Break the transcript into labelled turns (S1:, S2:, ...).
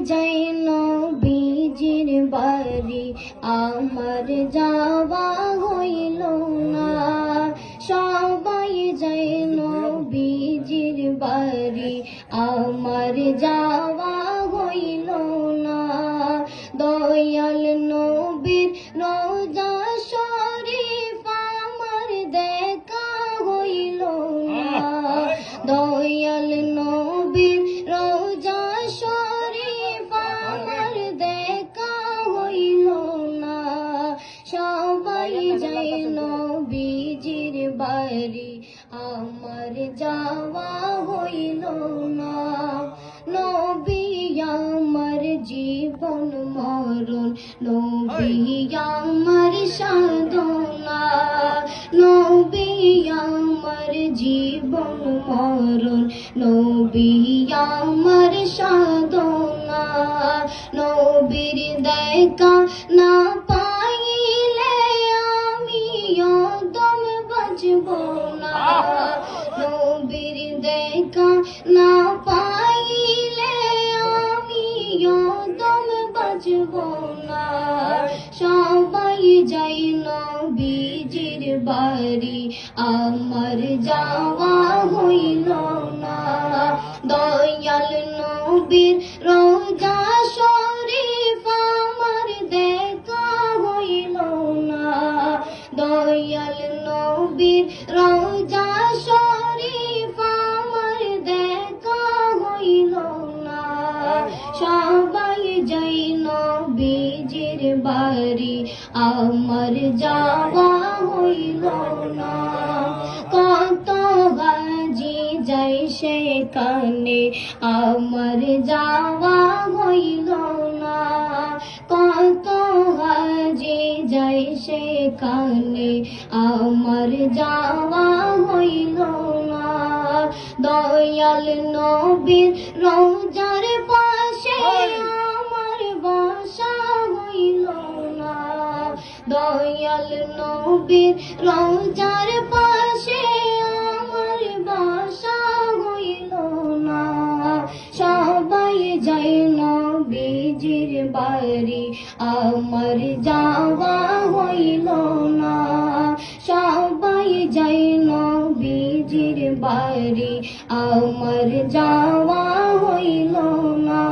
S1: যাই নবীজির বাড়ি আমার যাওয়া হইল না। সবাই যাই নবীজির বাড়ি আমার যাওয়া হইল না। দয়াল নবীর রওজা শরীফ আমার দেখা হইল না। দয়াল নবীর রওজা শরীফ আমার দেখা হইল না। সবাই যাই নবীজির বাড়ি আমার যাওয়া হইল না। নবী আমার জীবন মরণ, নবী আমার সাধনা। নবী আমার জীবন মরণ, নবী আমার সাধনা। নবীর দেখা না পাইলে আমি অদম বাঁচব না। নবীর দেখা না পাইলে আমি অদম বাঁচব না। সবাই যাই নবীজির বাড়ি আমার যাওয়া হইল না। দয়াল নবীর রওজা শরীফ আমার দেখা হইল না। দয়াল নবীর রওজা শরীফ আমার দেখা হইল না। সবাই যাই নবীজির বাড়ি আমার যাওয়া হইল না। কত হাজি যাই সেখানে আমার যাওয়া হইল না। কত হাজি যাই সেখানে আমার যাওয়া হইল না। দয়াল নবীর রওজার পাশে আমার বাসা হইল না। দয়াল নবীর রওজার পাশে আমার বাসা হইল না। সবাই যাই নবীজির বাড়ি আমার যাওয়া হইল না। সবাই যাই নবীজির বাড়ি আমার যাওয়া হইল না।